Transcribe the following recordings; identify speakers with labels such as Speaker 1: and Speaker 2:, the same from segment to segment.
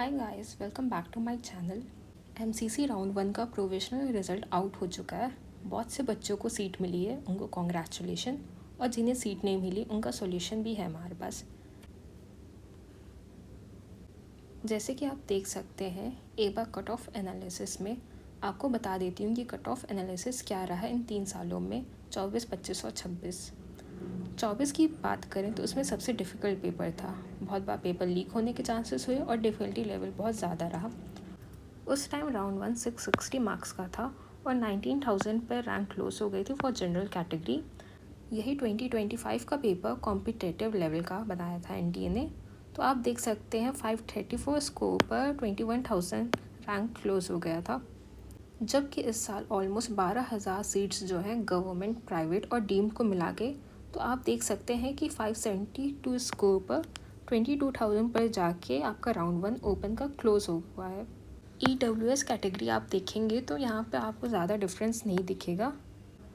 Speaker 1: Hi guys, welcome back to my channel. MCC round 1 का provisional result out हो चुका है। बहुत से बच्चों को सीट मिली है, उनको कॉन्ग्रेचुलेशन। और जिन्हें सीट नहीं मिली उनका सॉल्यूशन भी है हमारे पास। जैसे कि आप देख सकते हैं, एक बार कट ऑफ एनालिसिस में आपको बता देती हूँ कि कट ऑफ एनालिसिस क्या रहा है इन 3 सालों में, 24, 25 और 26। 24 की बात करें तो उसमें सबसे डिफ़िकल्ट पेपर था। बहुत बार पेपर लीक होने के चांसेस हुए और डिफ़िकल्टी लेवल बहुत ज़्यादा रहा। उस टाइम राउंड 1 660 मार्क्स का था और 19,000 पर रैंक क्लोज हो गई थी फॉर जनरल कैटेगरी। यही 2025 का पेपर कॉम्पिटिटिव लेवल का बनाया था एनटीए ने। तो आप देख सकते हैं 534 स्कोर पर 21,000 रैंक क्लोज हो गया था। जबकि इस साल ऑलमोस्ट 12,000 सीट्स जो हैं गवर्नमेंट, प्राइवेट और डीम्ड को मिला के, तो आप देख सकते हैं कि 572 स्कोर पर 22,000 पर जाके आपका राउंड 1 ओपन का क्लोज हो हुआ है। EWS कैटेगरी आप देखेंगे तो यहाँ पे आपको ज़्यादा डिफरेंस नहीं दिखेगा।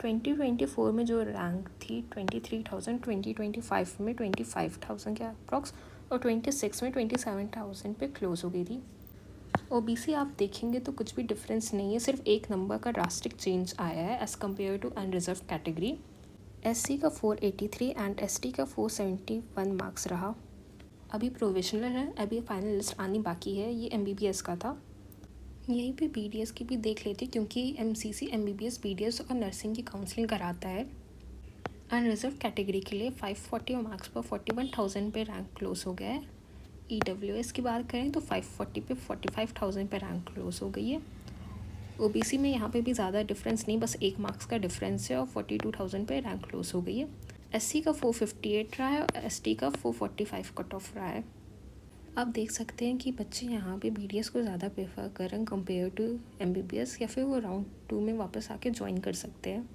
Speaker 1: 2024 में जो रैंक थी 23,000, 2025 में 25,000 के अप्रॉक्स और 26 में 27,000 पे क्लोज हो गई थी। ओबीसी आप देखेंगे तो कुछ भी डिफरेंस नहीं है, सिर्फ एक नंबर का ड्रास्टिक चेंज आया है as compare to unreserve category. SC का 483 एंड एसटी का 471 मार्क्स रहा। अभी प्रोविजनल है, अभी फाइनल लिस्ट आनी बाकी है। ये एमबीबीएस का था। यहीं पे बीडीएस की भी देख लेते क्योंकि एमसीसी एमबीबीएस बीडीएस और नर्सिंग की काउंसलिंग कराता है। अनरिजर्व कैटेगरी के लिए 540 मार्क्स पर 41,000 पे रैंक क्लोज हो गया है। ईडब्ल्यूएस की बात करें तो 540 पे 45,000 पे रैंक क्लोज हो गई है। ओबीसी में यहाँ पे भी ज़्यादा डिफरेंस नहीं, बस 1 मार्क्स का डिफरेंस है और 42,000 पे रैंक क्लोज हो गई है। एससी का 458 रहा है और एसटी का 445 कट ऑफ रहा है। आप देख सकते हैं कि बच्चे यहाँ पे बीडीएस को ज़्यादा प्रेफर करें कंपेयर टू एमबीबीएस, या फिर वो राउंड 2 में वापस आके ज्वाइन कर सकते हैं।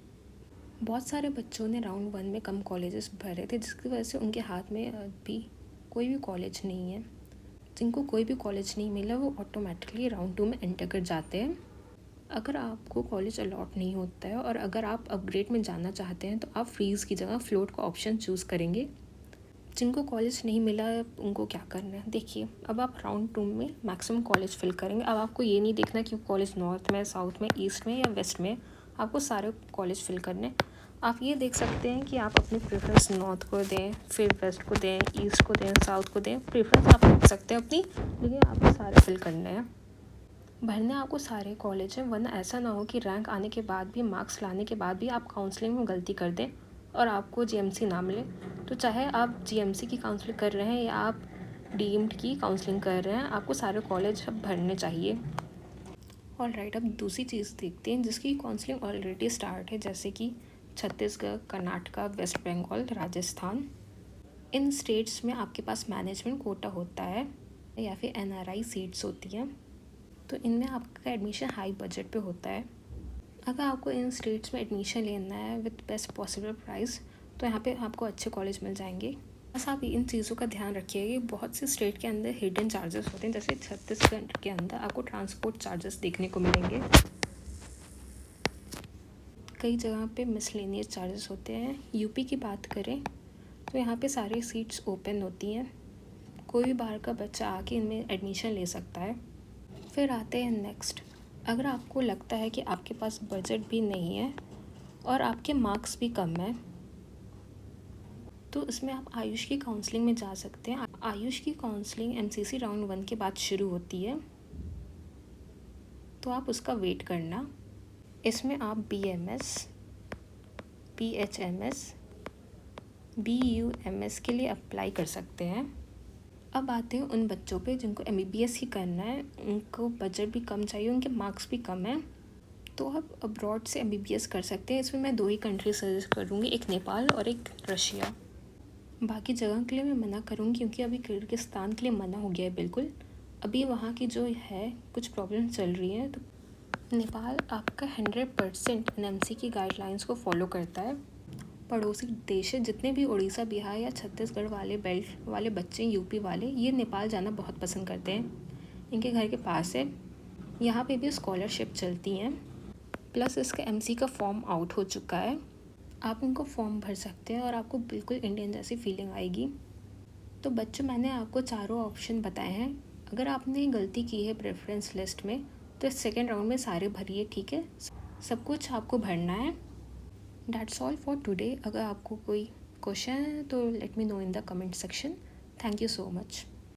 Speaker 1: बहुत सारे बच्चों ने राउंड 1 में कम कॉलेजेस भरे थे, जिसकी वजह से उनके हाथ में अभी कोई भी कॉलेज नहीं है। जिनको कोई भी कॉलेज नहीं मिला वो ऑटोमेटिकली राउंड 2 में एंटर कर जाते हैं। अगर आपको कॉलेज अलॉट नहीं होता है और अगर आप अपग्रेड में जाना चाहते हैं तो आप फ्रीज़ की जगह फ्लोट का ऑप्शन चूज़ करेंगे। जिनको कॉलेज नहीं मिला है उनको क्या करना है, देखिए अब आप राउंड 2 में मैक्सिमम कॉलेज फिल करेंगे। अब आपको ये नहीं देखना कि कॉलेज नॉर्थ में, साउथ में, ईस्ट में या वेस्ट में, आपको सारे कॉलेज फिल करने। आप ये देख सकते हैं कि आप अपनी प्रेफरेंस नॉर्थ को दें, फिर वेस्ट को दें, ईस्ट को दें, साउथ को दें। प्रेफरेंस आप रख सकते हैं अपनी, लेकिन आपको सारे फिल करने हैं। भरने आपको सारे कॉलेज हैं, वरना ऐसा ना हो कि रैंक आने के बाद भी, मार्क्स लाने के बाद भी आप काउंसलिंग में गलती कर दें और आपको जीएमसी ना मिले। तो चाहे आप जीएमसी की काउंसलिंग कर रहे हैं या आप डीम्ड की काउंसलिंग कर रहे हैं, आपको सारे कॉलेज अब भरने चाहिए। ऑलराइट, अब दूसरी चीज़ देखते हैं जिसकी काउंसलिंग ऑलरेडी स्टार्ट है, जैसे कि छत्तीसगढ़, कर्नाटका, वेस्ट बंगाल, राजस्थान। इन स्टेट्स में आपके पास मैनेजमेंट कोटा होता है या फिर एनआरआई सीट्स होती हैं। तो इनमें आपका एडमिशन हाई बजट पे होता है। अगर आपको इन स्टेट्स में एडमिशन लेना है विद बेस्ट पॉसिबल प्राइस, तो यहाँ पे आपको अच्छे कॉलेज मिल जाएंगे। बस आप इन चीज़ों का ध्यान रखिएगा। बहुत से स्टेट के अंदर हिडन चार्जेस होते हैं, जैसे छत्तीसगढ़ के अंदर आपको ट्रांसपोर्ट चार्जेस देखने को मिलेंगे। कई जगह पे मिसलेनियस चार्जेस होते हैं। यूपी की बात करें तो यहाँ पे सारी सीट्स ओपन होती हैं, कोई भी बाहर का बच्चा आके इनमें एडमिशन ले सकता है। फिर आते हैं नेक्स्ट, अगर आपको लगता है कि आपके पास बजट भी नहीं है और आपके मार्क्स भी कम हैं, तो इसमें आप आयुष की काउंसलिंग में जा सकते हैं। आयुष की काउंसलिंग एमसीसी राउंड 1 के बाद शुरू होती है, तो आप उसका वेट करना। इसमें आप बीएमएस, बीएचएमएस, बीयूएमएस के लिए अप्लाई कर सकते हैं। अब आते हैं उन बच्चों पे जिनको एमबीबीएस ही करना है, उनको बजट भी कम चाहिए, उनके मार्क्स भी कम हैं, तो आप अब्रॉड से एमबीबीएस कर सकते हैं। इसमें मैं 2 ही कंट्री सजेस्ट करूँगी, एक नेपाल और एक रशिया। बाकी जगह के लिए मैं मना करूँगी क्योंकि अभी किर्गिस्तान के लिए मना हो गया है बिल्कुल। अभी वहाँ की जो है कुछ प्रॉब्लम चल रही है। तो नेपाल आपका 100% एनएमसी की गाइडलाइंस को फॉलो करता है। पड़ोसी देश है, जितने भी उड़ीसा, बिहार या छत्तीसगढ़ वाले बेल्ट वाले बच्चे, यूपी वाले, ये नेपाल जाना बहुत पसंद करते हैं। इनके घर के पास है, यहाँ पे भी स्कॉलरशिप चलती हैं। प्लस इसका एमसी का फॉर्म आउट हो चुका है, आप इनको फॉर्म भर सकते हैं और आपको बिल्कुल इंडियन जैसी फीलिंग आएगी। तो बच्चों, मैंने आपको चारों ऑप्शन बताए हैं। अगर आपने गलती की है प्रेफरेंस लिस्ट में तो इस सेकेंड राउंड में सारे भरिए, ठीक है, सब कुछ आपको भरना है। That's all for today. अगर आपको कोई क्वेश्चन है तो let me know in the comment section. Thank you so much.